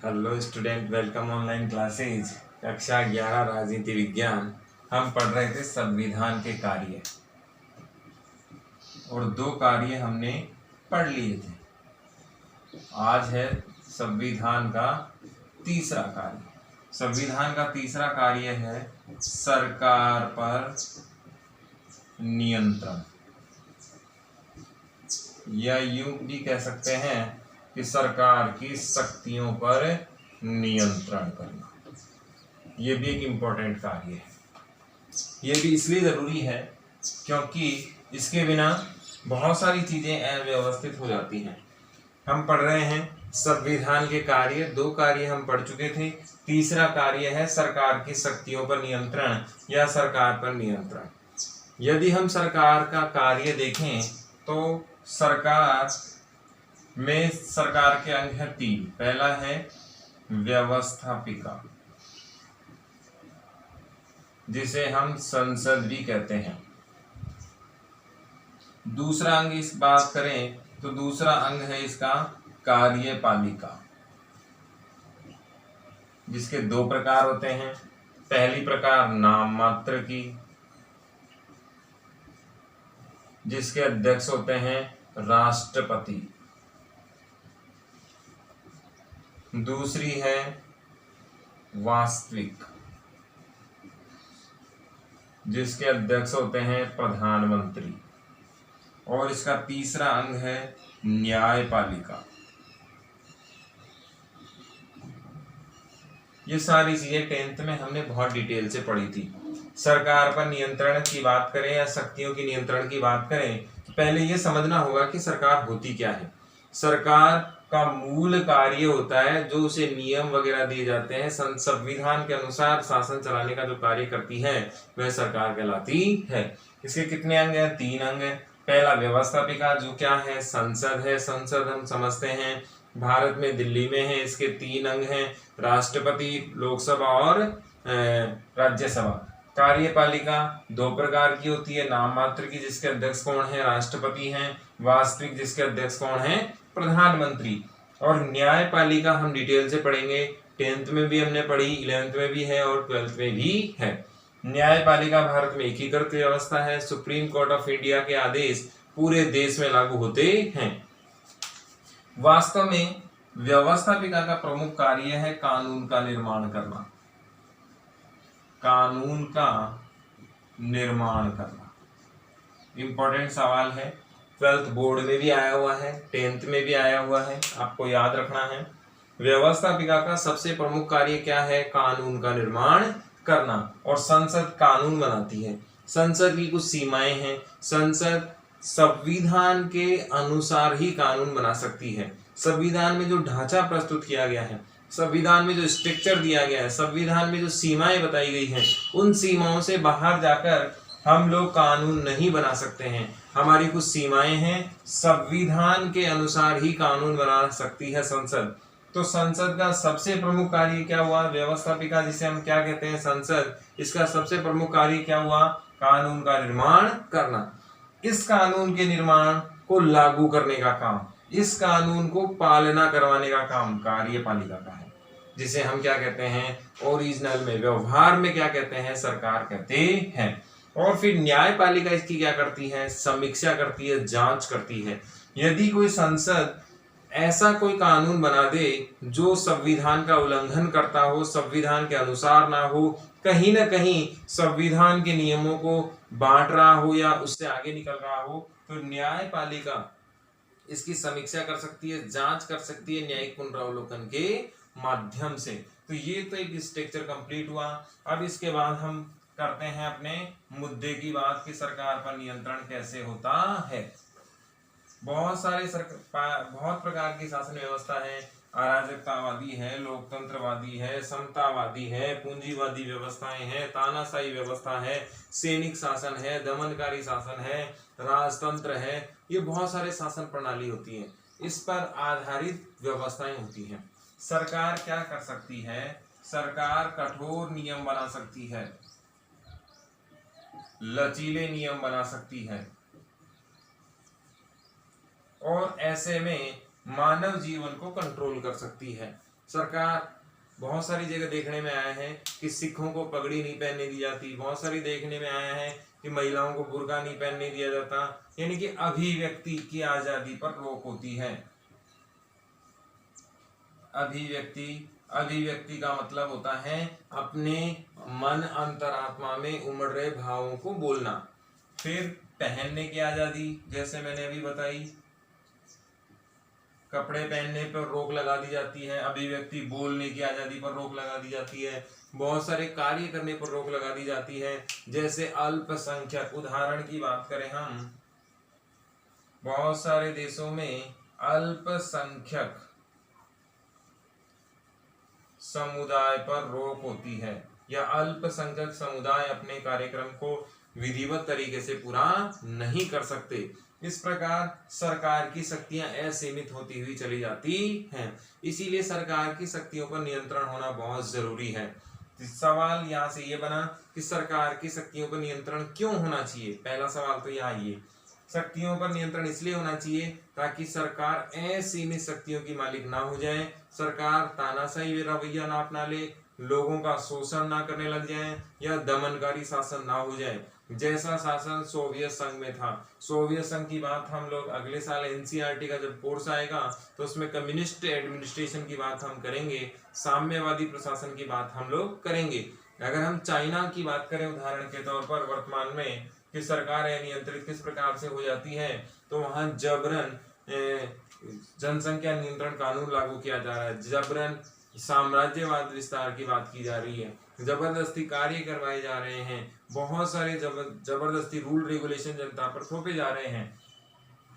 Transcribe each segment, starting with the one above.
Hello student, welcome online classes. कक्षा 11 राजनीति विज्ञान। हम पढ़ रहे थे संविधान के कार्य और दो कार्य हमने पढ़ लिए थे। आज है संविधान का तीसरा कार्य। संविधान का तीसरा कार्य है सरकार पर नियंत्रण, या यूं भी कह सकते हैं कि सरकार की शक्तियों पर नियंत्रण करना। यह भी एक इम्पोर्टेंट कार्य है। यह भी इसलिए जरूरी है क्योंकि इसके बिना बहुत सारी चीजें अव्यवस्थित हो जाती हैं। हम पढ़ रहे हैं संविधान के कार्य, दो कार्य हम पढ़ चुके थे। तीसरा कार्य है सरकार की शक्तियों पर नियंत्रण या सरकार पर नियंत्रण। यदि हम सरकार का कार्य देखें तो सरकार के अंग है 3। पहला है व्यवस्थापिका, जिसे हम संसद भी कहते हैं। दूसरा अंग इस बात करें तो दूसरा अंग है इसका कार्यपालिका, जिसके दो प्रकार होते हैं। पहली प्रकार नाम मात्र की, जिसके अध्यक्ष होते हैं राष्ट्रपति। दूसरी है वास्तविक, जिसके अध्यक्ष होते हैं प्रधानमंत्री। और इसका तीसरा अंग है न्यायपालिका। ये सारी चीजें 10th में हमने बहुत डिटेल से पढ़ी थी। सरकार पर नियंत्रण की बात करें या शक्तियों की नियंत्रण की बात करें तो पहले ये समझना होगा कि सरकार होती क्या है। सरकार का मूल कार्य होता है जो उसे नियम वगैरह दिए जाते हैं, संविधान के अनुसार शासन चलाने का जो कार्य करती है वह सरकार कहलाती है। इसके कितने अंग हैं? 3 अंग हैं। पहला व्यवस्थापिका, जो क्या है? संसद है। संसद हम समझते हैं भारत में दिल्ली में है। इसके 3 अंग हैं, राष्ट्रपति, लोकसभा और राज्यसभा। कार्यपालिका 2 प्रकार की होती है, नाम मात्र की, जिसके अध्यक्ष कौन है? राष्ट्रपति हैं। वास्तविक, जिसके अध्यक्ष कौन है? प्रधानमंत्री। और न्यायपालिका हम डिटेल से पढ़ेंगे। 10th में भी हमने पढ़ी, 11th में भी है और 12th में भी है। न्यायपालिका भारत में एकीकृत व्यवस्था है। सुप्रीम कोर्ट ऑफ इंडिया के आदेश पूरे देश में लागू होते हैं। वास्तव में व्यवस्थापिका का प्रमुख कार्य है कानून का निर्माण करना। कानून का निर्माण करना इंपॉर्टेंट सवाल है। 12th बोर्ड में भी आया हुआ है, 10th में भी आया हुआ है, आपको याद रखना है। व्यवस्थापिका का सबसे प्रमुख कार्य क्या है? कानून का निर्माण करना। और संसद कानून बनाती है। संसद की कुछ सीमाएं हैं। संसद संविधान के अनुसार ही कानून बना सकती है। संविधान में जो ढांचा प्रस्तुत किया गया है, संविधान में जो स्ट्रक्चर दिया गया है, संविधान में जो सीमाएं बताई गई हैं, उन सीमाओं से बाहर जाकर हम लोग कानून नहीं बना सकते हैं। हमारी कुछ सीमाएं हैं, संविधान के अनुसार ही कानून बना सकती है संसद। तो संसद का सबसे प्रमुख कार्य क्या हुआ? व्यवस्थापिका, जिसे हम क्या कहते हैं? संसद। इसका सबसे प्रमुख कार्य क्या हुआ? कानून का निर्माण करना। इस कानून के निर्माण को लागू करने का काम, इस कानून को पालना करवाने का काम कार्यपालिका का है, जिसे हम क्या कहते हैं? ओरिजिनल में, व्यवहार में क्या कहते हैं? सरकार कहते हैं। और फिर न्यायपालिका इसकी क्या करती है? समीक्षा करती है, जांच करती है। यदि कोई संसद ऐसा कोई कानून बना दे जो संविधान का उल्लंघन करता हो, संविधान के अनुसार ना हो, कहीं ना कहीं संविधान के नियमों को बांट रहा हो या उससे आगे निकल रहा हो, तो न्यायपालिका इसकी समीक्षा कर सकती है, जांच कर सकती है न्यायिक पुनरावलोकन के माध्यम से। तो ये तो एक स्ट्रक्चर कंप्लीट हुआ। अब इसके बाद हम करते हैं अपने मुद्दे की बात कि सरकार पर नियंत्रण कैसे होता है। बहुत प्रकार की शासन व्यवस्था है। अराजकतावादी है, लोकतंत्रवादी है, समतावादी है, पूंजीवादी व्यवस्थाएं हैं, तानाशाही व्यवस्था है, सैनिक शासन है, दमनकारी शासन है, राजतंत्र है। ये बहुत सारे शासन प्रणाली होती है, इस पर आधारित व्यवस्थाएं होती हैं। सरकार क्या कर सकती है? सरकार कठोर नियम बना सकती है, लचीले नियम बना सकती है, और ऐसे में मानव जीवन को कंट्रोल कर सकती है। सरकार बहुत सारी जगह देखने में आया है कि सिखों को पगड़ी नहीं पहनने दी जाती, बहुत सारी देखने में आया है कि महिलाओं को बुर्का नहीं पहनने दिया जाता, यानी कि अभिव्यक्ति की आजादी पर रोक होती है। अभिव्यक्ति का मतलब होता है अपने मन अंतरात्मा में उमड़ रहे भावों को बोलना। फिर पहनने की आजादी, जैसे मैंने अभी बताई, कपड़े पहनने पर रोक लगा दी जाती है। अभिव्यक्ति बोलने की आजादी पर रोक लगा दी जाती है। बहुत सारे कार्य करने पर रोक लगा दी जाती है, जैसे अल्पसंख्यक, उदाहरण की बात करें हम, बहुत सारे देशों में अल्पसंख्यक समुदाय पर रोक होती है, या अल्पसंख्यक समुदाय अपने कार्यक्रम को विधिवत तरीके से पूरा नहीं कर सकते। इस प्रकार सरकार की शक्तियां असीमित होती हुई चली जाती हैं। इसीलिए सरकार की शक्तियों पर नियंत्रण होना बहुत जरूरी है। सवाल यहाँ से ये बना कि सरकार की शक्तियों पर नियंत्रण क्यों होना चाहिए। पहला सवाल तो यहाँ ये, शक्तियों पर नियंत्रण इसलिए होना चाहिए ताकि सरकार असीमित शक्तियों की मालिक ना हो जाए, सरकार तानाशाही रवैया ना अपना ले, लोगों का शोषण ना करने लग जाए, या दमनकारी शासन ना हो जाए, जैसा शासन सोवियत संघ में था। सोवियत संघ की बात हम लोग अगले साल एनसीईआरटी का जब कोर्स आएगा तो उसमें कम्युनिस्ट एडमिनिस्ट्रेशन की बात हम करेंगे, साम्यवादी प्रशासन की बात हम लोग करेंगे। अगर हम चाइना की बात करें उदाहरण के तौर पर, वर्तमान में कि सरकार नियंत्रित किस प्रकार से हो जाती है, तो वहां जबरन जनसंख्या नियंत्रण कानून लागू किया जा रहा है, जबरन साम्राज्यवाद विस्तार की बात की जा रही है, जबरदस्ती कार्य करवाए जा रहे हैं, बहुत सारे जबरदस्ती रूल रेगुलेशन जनता पर थोपे जा रहे हैं।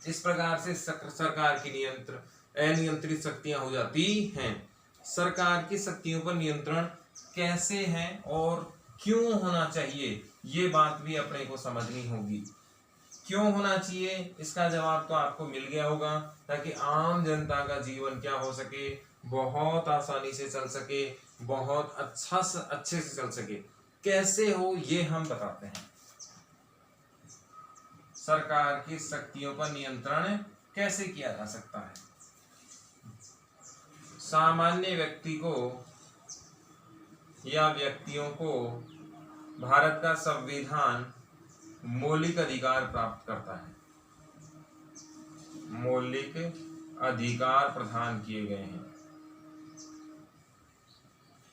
इस प्रकार से सरकार की अनियंत्रित शक्तियां हो जाती हैं। सरकार की शक्तियों पर नियंत्रण कैसे है और क्यों होना चाहिए, ये बात भी अपने को समझनी होगी। क्यों होना चाहिए, इसका जवाब तो आपको मिल गया होगा, ताकि आम जनता का जीवन क्या हो सके, बहुत आसानी से चल सके, बहुत अच्छे से चल सके। कैसे हो ये हम बताते हैं। सरकार की शक्तियों पर नियंत्रण कैसे किया जा सकता है। सामान्य व्यक्ति को या व्यक्तियों को भारत का संविधान मौलिक अधिकार प्राप्त करता है, मौलिक अधिकार प्रदान किए गए हैं।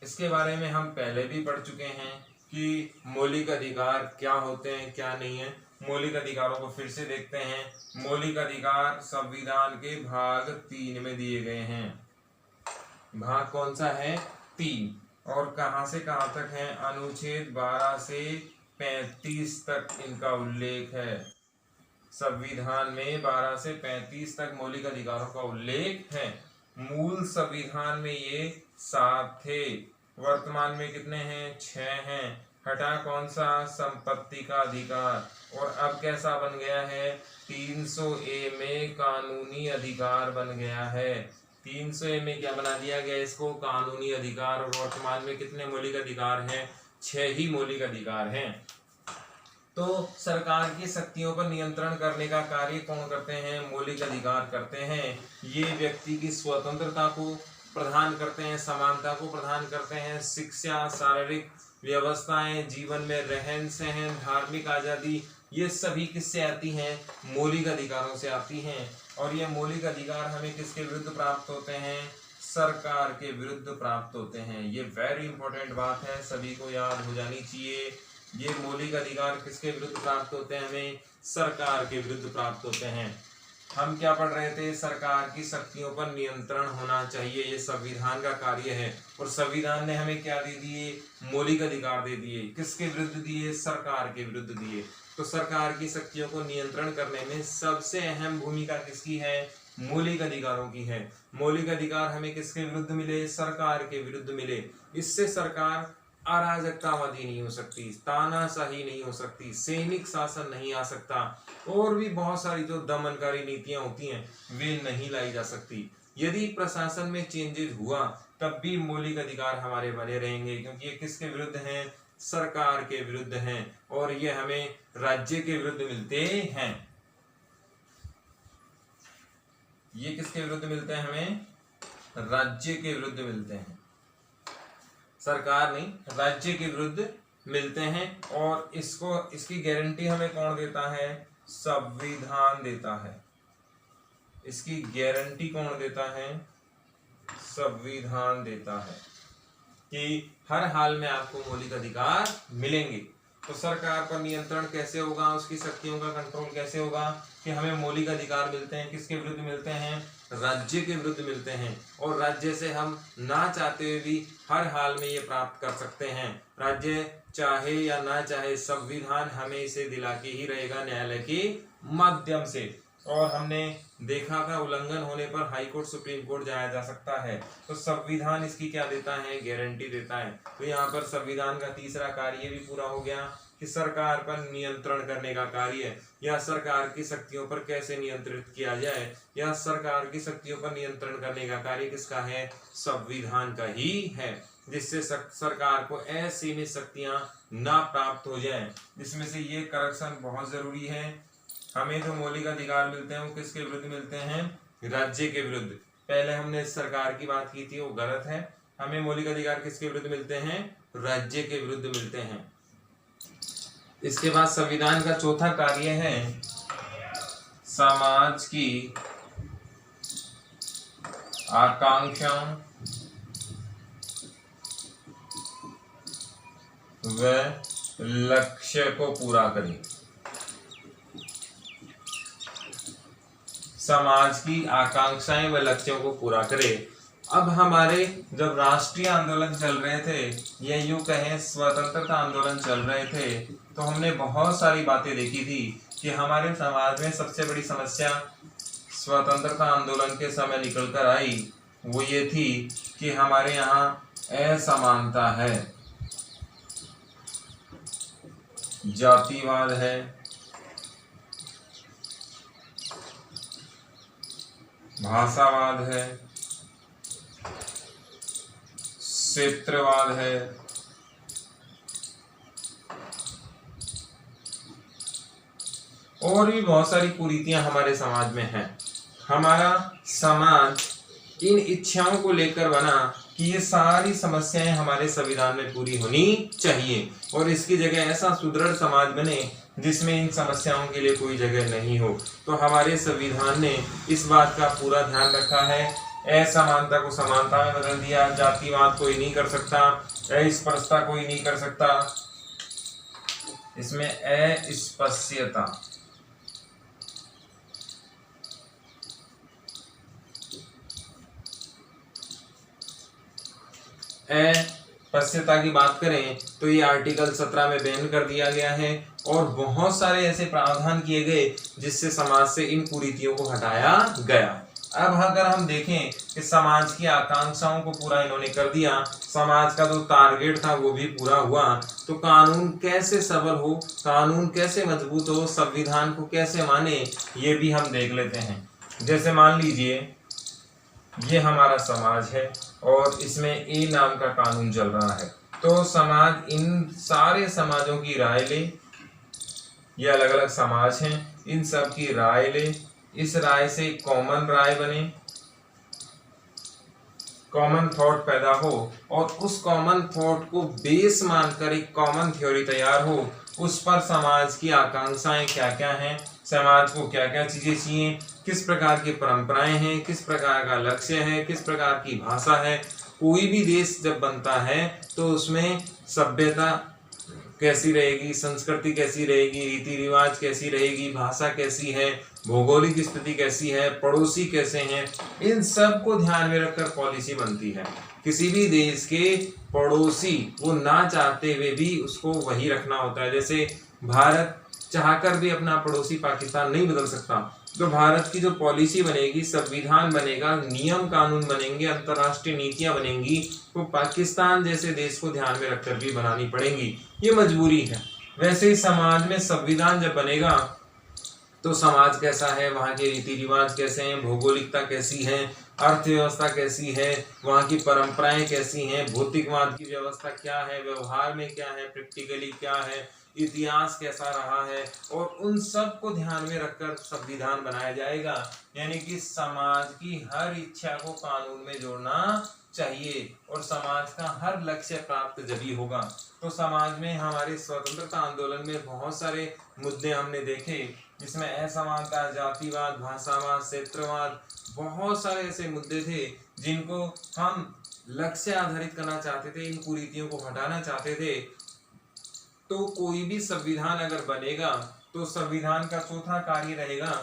इसके बारे में हम पहले भी पढ़ चुके हैं कि मौलिक अधिकार क्या होते हैं क्या नहीं है। मौलिक अधिकारों को फिर से देखते हैं। मौलिक अधिकार संविधान के भाग 3 में दिए गए हैं। भाग कौन सा है? 3। और कहां से कहां तक है? अनुच्छेद 12 से 35 तक इनका उल्लेख है। संविधान में 12 से 35 तक मौलिक अधिकारों का उल्लेख है। मूल संविधान में ये 7 थे, वर्तमान में कितने हैं? 6 हैं। हटा कौन सा? संपत्ति का अधिकार। और अब कैसा बन गया है? 300A में कानूनी अधिकार बन गया है। 300A में क्या बना दिया गया इसको? कानूनी अधिकार। और वर्तमान में कितने मौलिक अधिकार हैं? 6 ही मौलिक अधिकार हैं। तो सरकार की शक्तियों पर नियंत्रण करने का कार्य कौन करते हैं? मौलिक अधिकार करते हैं। ये व्यक्ति की स्वतंत्रता को प्रदान करते हैं, समानता को प्रदान करते हैं, शिक्षा, शारीरिक व्यवस्थाएं, जीवन में रहन सहन, धार्मिक आजादी, ये सभी किससे आती हैं? मौलिक अधिकारों से आती हैं। और ये मौलिक अधिकार हमें किसके विरुद्ध प्राप्त होते हैं? सरकार के विरुद्ध प्राप्त होते हैं। ये वेरी इंपॉर्टेंट बात है, सभी को याद हो जानी चाहिए। ये मौलिक अधिकार किसके विरुद्ध प्राप्त होते हैं? हमें सरकार के विरुद्ध प्राप्त होते हैं। हम क्या पढ़ रहे थे? सरकार की शक्तियों पर नियंत्रण होना चाहिए, ये संविधान का कार्य है। और संविधान ने हमें क्या दे दिए? मौलिक अधिकार दे दिए। किसके विरुद्ध दिए? सरकार के विरुद्ध दिए। तो सरकार की शक्तियों को नियंत्रण करने में सबसे अहम भूमिका किसकी है? मौलिक अधिकारों की है। मौलिक अधिकार हमें किसके विरुद्ध मिले? सरकार के विरुद्ध मिले। इससे सरकार अराजकतावादी नहीं हो सकती, तानाशाही नहीं हो सकती, सैनिक शासन नहीं आ सकता, और भी बहुत सारी जो दमनकारी नीतियां होती हैं वे नहीं लाई जा सकती। यदि प्रशासन में चेंजेस हुआ तब भी मौलिक अधिकार हमारे बने रहेंगे, क्योंकि ये किसके विरुद्ध हैं? सरकार के विरुद्ध हैं, और ये हमें राज्य के विरुद्ध मिलते हैं। ये किसके विरुद्ध मिलते हैं? हमें राज्य के विरुद्ध मिलते हैं। सरकार नहीं, राज्य के विरुद्ध मिलते हैं। और इसकी गारंटी हमें कौन देता है? संविधान देता है। इसकी गारंटी कौन देता है? संविधान देता है कि हर हाल में आपको मौलिक अधिकार मिलेंगे। तो सरकार पर नियंत्रण कैसे होगा, उसकी शक्तियों का कंट्रोल कैसे होगा कि हमें मौलिक अधिकार मिलते हैं। किसके विरुद्ध मिलते हैं? राज्य के विरुद्ध मिलते हैं। और राज्य से हम ना चाहते हुए भी हर हाल में ये प्राप्त कर सकते हैं। राज्य चाहे या ना चाहे, संविधान हमें इसे दिला के ही रहेगा न्यायालय के माध्यम से। और हमने देखा था उल्लंघन होने पर हाई कोर्ट, सुप्रीम कोर्ट जाया जा सकता है। तो संविधान इसकी क्या देता है? गारंटी देता है। तो यहाँ पर संविधान का तीसरा कार्य भी पूरा हो गया कि सरकार पर नियंत्रण करने का कार्य, या सरकार की शक्तियों पर कैसे नियंत्रित किया जाए, या सरकार की शक्तियों पर नियंत्रण करने का कार्य किसका है? संविधान का ही है। जिससे सरकार को असीमित शक्तियां ना प्राप्त हो जाए। जिसमें से ये करेक्शन बहुत जरूरी है। हमें जो मौलिक अधिकार मिलते हैं वो किसके विरुद्ध मिलते हैं? राज्य के विरुद्ध। पहले हमने सरकार की बात की थी, वो गलत है। हमें मौलिक अधिकार किसके विरुद्ध मिलते हैं? राज्य के विरुद्ध मिलते हैं। इसके बाद संविधान का चौथा कार्य है समाज की आकांक्षाओं व लक्ष्य को पूरा करें। समाज की आकांक्षाएं व लक्ष्यों को पूरा करे। अब हमारे जब राष्ट्रीय आंदोलन चल रहे थे, या यूं कहें स्वतंत्रता आंदोलन चल रहे थे, तो हमने बहुत सारी बातें देखी थी कि हमारे समाज में सबसे बड़ी समस्या स्वतंत्रता आंदोलन के समय निकल कर आई। वो ये थी कि हमारे यहाँ असमानता है, जातिवाद है, भाषावाद है, क्षेत्रवाद है, और भी बहुत सारी कुरीतियां हमारे समाज में हैं। हमारा समाज इन इच्छाओं को लेकर बना कि ये सारी समस्याएं हमारे संविधान में पूरी होनी चाहिए, और इसकी जगह ऐसा सुदृढ़ समाज बने जिसमें इन समस्याओं के लिए कोई जगह नहीं हो। तो हमारे संविधान ने इस बात का पूरा ध्यान रखा है। असमानता को समानता में बदल दिया, जातिवाद कोई नहीं कर सकता, अस्पृश्यता कोई नहीं कर सकता, इसमें अस्पृश्यता अस्पृश्यता की बात करें तो ये आर्टिकल 17 में बैन कर दिया गया है, और बहुत सारे ऐसे प्रावधान किए गए जिससे समाज से इन कुरीतियों को हटाया गया। अब अगर हम देखें कि समाज की आकांक्षाओं को पूरा इन्होंने कर दिया, समाज का जो टारगेट था वो भी पूरा हुआ, तो कानून कैसे सबल हो, कानून कैसे मजबूत हो, संविधान को कैसे माने, ये भी हम देख लेते हैं। जैसे मान लीजिए ये हमारा समाज है और इसमें ए नाम का कानून चल रहा है, तो समाज इन सारे समाजों की राय ले, ये अलग अलग समाज हैं, इन सब की राय ले, इस राय से कॉमन राय बने, कॉमन थॉट पैदा हो, और उस कॉमन थॉट को बेस मानकर एक कॉमन थ्योरी तैयार हो। उस पर समाज की आकांक्षाएं क्या क्या हैं, समाज को क्या क्या चीजें चाहिए, किस प्रकार की परंपराएं हैं, किस प्रकार का लक्ष्य है, किस प्रकार की भाषा है। कोई भी देश जब बनता है तो उसमें सभ्यता कैसी रहेगी, संस्कृति कैसी रहेगी, रीति रिवाज कैसी रहेगी, भाषा कैसी है, भौगोलिक स्थिति कैसी है, पड़ोसी कैसे हैं, इन सब को ध्यान में रखकर पॉलिसी बनती है। किसी भी देश के पड़ोसी वो ना चाहते हुए भी उसको वही रखना होता है। जैसे भारत चाहकर भी अपना पड़ोसी पाकिस्तान नहीं बदल सकता, तो भारत की जो पॉलिसी बनेगी, संविधान बनेगा, नियम कानून बनेंगे, अंतर्राष्ट्रीय नीतियां बनेंगी, वो पाकिस्तान जैसे देश को ध्यान में रखकर भी बनानी पड़ेंगी, ये मजबूरी है। वैसे ही समाज में संविधान जब बनेगा तो समाज कैसा है, वहाँ के रीति रिवाज कैसे हैं, भौगोलिकता कैसी है, अर्थव्यवस्था कैसी है, वहाँ की परंपराएं कैसी हैं, भौतिकवाद की व्यवस्था क्या है, व्यवहार में क्या है, प्रैक्टिकली क्या है, इतिहास कैसा रहा है, और उन सब को ध्यान में रखकर संविधान बनाया जाएगा। यानी कि समाज की हर इच्छा को कानून में जोड़ना चाहिए और समाज का हर लक्ष्य प्राप्त जभी होगा। तो समाज में हमारे स्वतंत्रता आंदोलन में बहुत सारे मुद्दे हमने देखे, जिसमें असमानता, जातिवाद, भाषावाद, क्षेत्रवाद, बहुत सारे ऐसे मुद्दे थे जिनको हम लक्ष्य आधारित करना चाहते थे, इन कुरीतियों को हटाना चाहते थे। तो कोई भी संविधान अगर बनेगा तो संविधान का चौथा कार्य रहेगा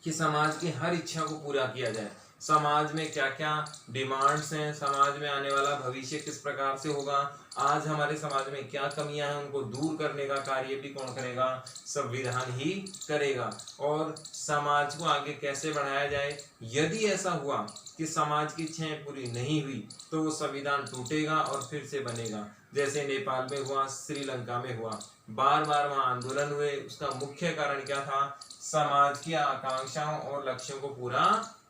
कि समाज की हर इच्छा को पूरा किया जाए। समाज में क्या क्या डिमांड्स हैं, समाज में आने वाला भविष्य किस प्रकार से होगा, आज हमारे समाज में क्या कमियां हैं, उनको दूर करने का कार्य भी कौन करेगा? संविधान ही करेगा। और समाज को आगे कैसे बढ़ाया जाए, यदि ऐसा हुआ कि समाज की इच्छाएं पूरी नहीं हुई तो वो संविधान टूटेगा और फिर से बनेगा, जैसे नेपाल में हुआ, श्रीलंका में हुआ, बार बार वहां आंदोलन हुए। उसका मुख्य कारण क्या था? समाज की आकांक्षाओं और लक्ष्यों को पूरा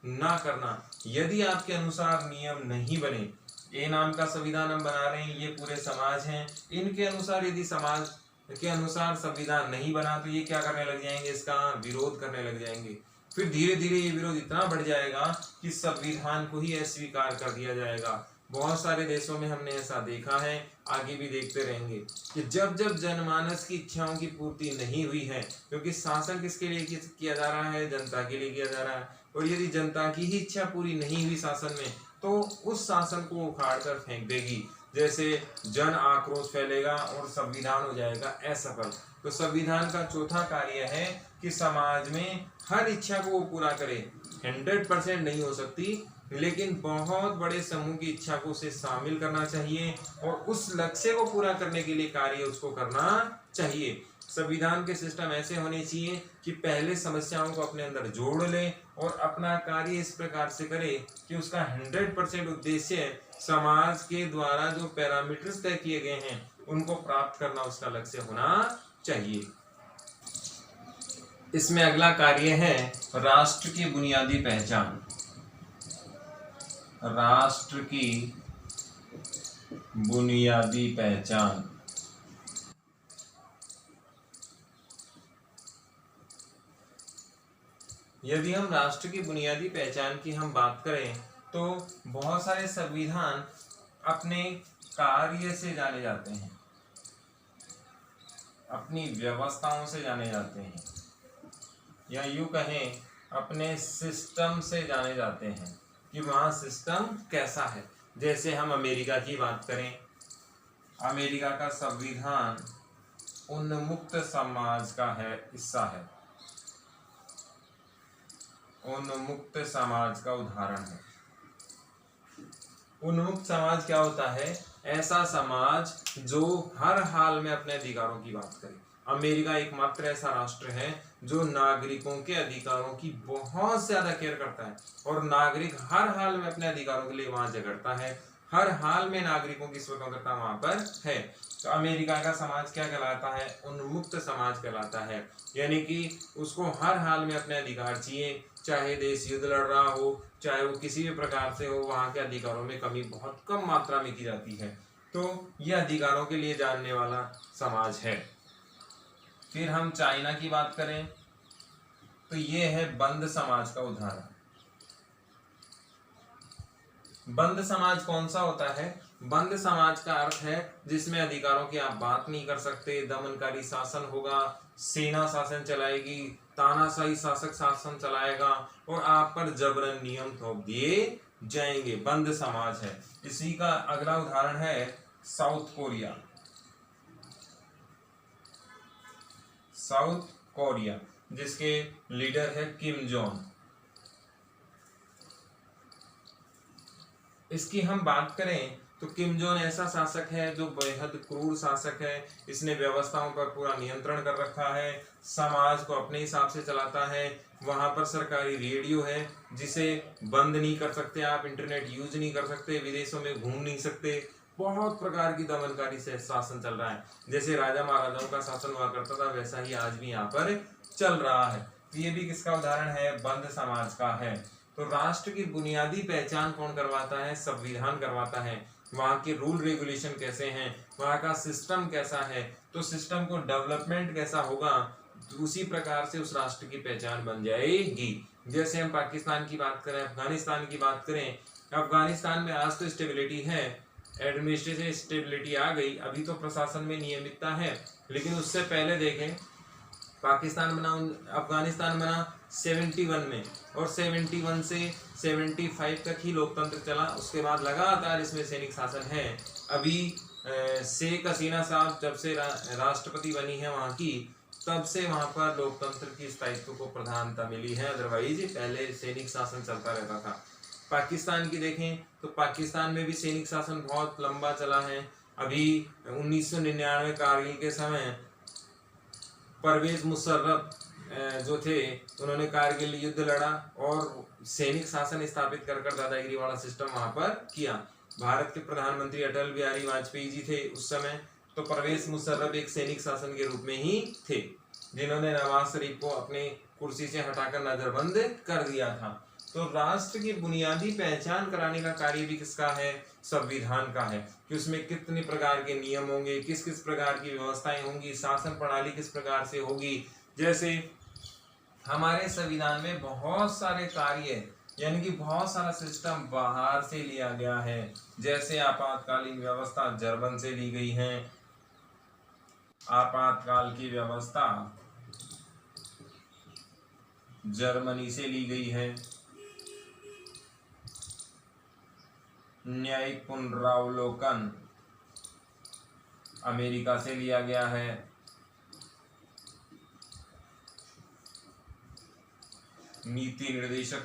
ना करना। यदि आपके अनुसार नियम नहीं बने, ए नाम का संविधान हम बना रहे हैं, ये पूरे समाज हैं, इनके अनुसार यदि समाज के अनुसार संविधान नहीं बना तो ये क्या करने लग जाएंगे? इसका विरोध करने लग जाएंगे। फिर धीरे धीरे ये विरोध इतना बढ़ जाएगा कि संविधान को ही अस्वीकार कर दिया जाएगा। बहुत सारे देशों में हमने ऐसा देखा है, आगे भी देखते रहेंगे कि जब जब जनमानस की इच्छाओं की पूर्ति नहीं हुई है, क्योंकि शासन किसके लिए किया जा रहा है? जनता के लिए किया जा रहा है। और यदि जनता की ही इच्छा पूरी नहीं हुई शासन में, तो उस शासन को उखाड़ कर फेंक देगी, जैसे जन आक्रोश फैलेगा और संविधान हो जाएगा असफल। तो संविधान का चौथा कार्य है कि समाज में हर इच्छा को वो पूरा करे। 100% नहीं हो सकती, लेकिन बहुत बड़े समूह की इच्छा को उसे शामिल करना चाहिए और उस लक्ष्य को पूरा करने के लिए कार्य उसको करना चाहिए। संविधान के सिस्टम ऐसे होने चाहिए कि पहले समस्याओं को अपने अंदर जोड़ ले और अपना कार्य इस प्रकार से करे कि उसका 100% उद्देश्य समाज के द्वारा जो पैरामीटर्स तय किए गए हैं उनको प्राप्त करना उसका लक्ष्य होना चाहिए। इसमें अगला कार्य है राष्ट्र की बुनियादी पहचान। राष्ट्र की बुनियादी पहचान। यदि हम राष्ट्र की बुनियादी पहचान की हम बात करें तो बहुत सारे संविधान अपने कार्य से जाने जाते हैं, अपनी व्यवस्थाओं से जाने जाते हैं, या यूं कहें अपने सिस्टम से जाने जाते हैं कि वहाँ सिस्टम कैसा है। जैसे हम अमेरिका की बात करें, अमेरिका का संविधान उन्मुक्त समाज का है हिस्सा है, उन्मुक्त समाज का उदाहरण है। उन्मुक्त समाज क्या होता है? ऐसा समाज जो हर हाल में अपने अधिकारों की बात करे। अमेरिका एकमात्र ऐसा राष्ट्र है जो नागरिकों के अधिकारों की बहुत ज्यादा केयर करता है और नागरिक हर हाल में अपने अधिकारों के लिए वहां झगड़ता है। हर हाल में नागरिकों की स्वतंत्रता वहां पर है। तो अमेरिका का समाज क्या कहलाता है? उन्मुक्त समाज कहलाता है। यानी कि उसको हर हाल में अपने अधिकार चाहिए, चाहे देश युद्ध लड़ रहा हो, चाहे वो किसी भी प्रकार से हो, वहाँ के अधिकारों में कमी बहुत कम मात्रा में की जाती है। तो यह अधिकारों के लिए जानने वाला समाज है। फिर हम चाइना की बात करें तो ये है बंद समाज का उदाहरण। बंद समाज कौन सा होता है? बंद समाज का अर्थ है जिसमें अधिकारों की आप बात नहीं कर सकते, दमनकारी शासन होगा, सेना शासन चलाएगी, तानाशाही शासक शासन चलाएगा और आप पर जबरन नियम थोप दिए जाएंगे। बंद समाज है। इसी का अगला उदाहरण है साउथ कोरिया। साउथ कोरिया जिसके लीडर है किम जोंग। इसकी हम बात करें तो किम जोंग ऐसा शासक है जो बेहद क्रूर शासक है। इसने व्यवस्थाओं पर पूरा नियंत्रण कर रखा है, समाज को अपने हिसाब से चलाता है। वहां पर सरकारी रेडियो है जिसे बंद नहीं कर सकते आप, इंटरनेट यूज नहीं कर सकते, विदेशों में घूम नहीं सकते। बहुत प्रकार की दमनकारी से शासन चल रहा है। जैसे राजा महाराजाओं का शासन हुआ करता था वैसा ही आज भी यहाँ पर चल रहा है। तो ये भी किसका उदाहरण है? बंद समाज का है। तो राष्ट्र की बुनियादी पहचान कौन करवाता है? संविधान करवाता है। वहाँ के रूल रेगुलेशन कैसे हैं, वहाँ का सिस्टम कैसा है, तो सिस्टम को डेवलपमेंट कैसा होगा, तो उसी प्रकार से उस राष्ट्र की पहचान बन जाएगी। जैसे हम पाकिस्तान की बात करें, अफगानिस्तान की बात करें, अफगानिस्तान में आज तो स्टेबिलिटी है, एडमिनिस्ट्रेटिव स्टेबिलिटी आ गई, अभी तो प्रशासन में नियमितता है, लेकिन उससे पहले देखें पाकिस्तान बना, अफगानिस्तान बना 71 में, और 71 से 75 तक ही लोकतंत्र चला, उसके बाद लगातार इसमें सैनिक शासन है। अभी शेख हसीना साहब जब से राष्ट्रपति बनी है वहाँ की, तब से वहाँ पर लोकतंत्र की स्थायित्व को प्रधानता मिली है, अदरवाइज पहले सैनिक शासन चलता रहता था। पाकिस्तान की देखें तो पाकिस्तान में भी सैनिक शासन बहुत लंबा चला है। अभी 1999 कारगिल के समय परवेज मुशर्रफ जो थे, उन्होंने कारगिल युद्ध लड़ा और सैनिक शासन स्थापित कर दादागिरी वाला सिस्टम वहां पर किया। भारत के प्रधानमंत्री अटल बिहारी वाजपेयी जी थे उस समय, तो परवेज मुशर्रफ एक सैनिक शासन के रूप में ही थे, जिन्होंने नवाज शरीफ को अपने कुर्सी से हटाकर नजरबंद कर दिया था। तो राष्ट्र की बुनियादी पहचान कराने का कार्य भी किसका है, संविधान का है, कि उसमें कितने प्रकार के नियम होंगे, किस किस प्रकार की व्यवस्थाएं होंगी, शासन प्रणाली किस प्रकार से होगी। जैसे हमारे संविधान में बहुत सारे कार्य यानी कि बहुत सारा सिस्टम बाहर से लिया गया है। जैसे आपातकालीन व्यवस्था जर्मन से ली गई है, आपातकाल की व्यवस्था जर्मनी से ली गई है, न्यायिक पुनरावलोकन अमेरिका से लिया गया है, नीति निर्देशक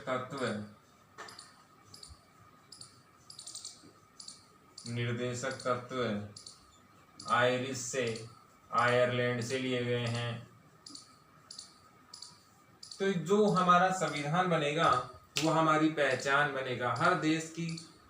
तत्व आयरिश से, आयरलैंड से लिए गए हैं। तो जो हमारा संविधान बनेगा वो हमारी पहचान बनेगा। हर देश की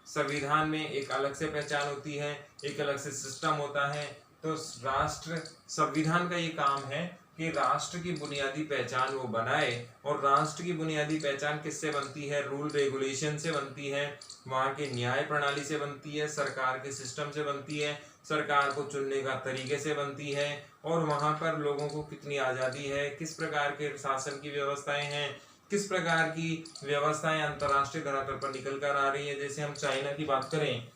संविधान में एक अलग से पहचान होती है, एक अलग से सिस्टम होता है। तो राष्ट्र संविधान का ये काम है कि राष्ट्र की बुनियादी पहचान वो बनाए, और राष्ट्र की बुनियादी पहचान किससे बनती है, रूल रेगुलेशन से बनती है, वहाँ के न्याय प्रणाली से बनती है, सरकार के सिस्टम से बनती है, सरकार को चुनने का तरीके से बनती है, और वहाँ पर लोगों को कितनी आज़ादी है, किस प्रकार के शासन की व्यवस्थाएं हैं, किस प्रकार की व्यवस्थाएं अंतर्राष्ट्रीय धरातल पर निकल कर आ रही है। जैसे हम चाइना की बात करें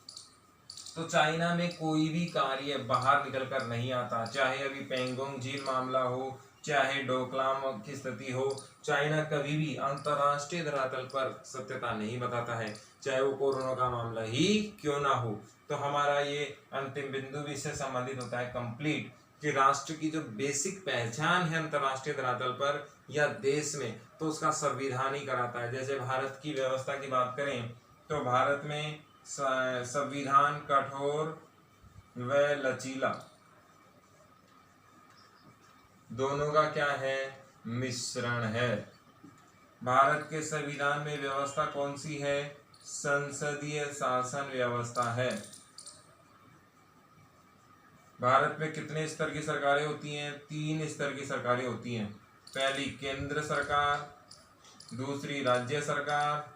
तो चाइना में कोई भी कार्य बाहर निकल कर नहीं आता, चाहे अभी पेंगोंग झील मामला हो, चाहे डोकलाम की स्थिति हो, चाइना कभी भी अंतर्राष्ट्रीय धरातल पर सत्यता नहीं बताता है, चाहे वो कोरोना का मामला ही क्यों ना हो। तो हमारा ये अंतिम बिंदु भी इससे संबंधित होता है कंप्लीट, कि राष्ट्र की जो बेसिक पहचान है अंतर्राष्ट्रीय धरातल पर या देश में, तो उसका संविधान ही कराता है। जैसे भारत की व्यवस्था की बात करें तो भारत में संविधान कठोर व लचीला दोनों का क्या है, मिश्रण है। भारत के संविधान में व्यवस्था कौन सी है, संसदीय शासन व्यवस्था है। भारत में कितने स्तर की सरकारें होती हैं, 3 स्तर की सरकारें होती हैं। पहली केंद्र सरकार, दूसरी राज्य सरकार,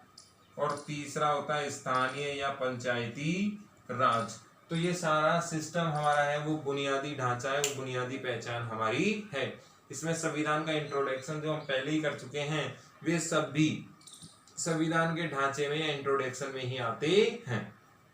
और तीसरा होता है स्थानीय या पंचायती राज। तो ये सारा सिस्टम हमारा है, वो बुनियादी ढांचा है, वो बुनियादी पहचान हमारी है। इसमें संविधान का इंट्रोडक्शन जो हम पहले ही कर चुके हैं, वे सब भी संविधान के ढांचे में या इंट्रोडक्शन में ही आते हैं।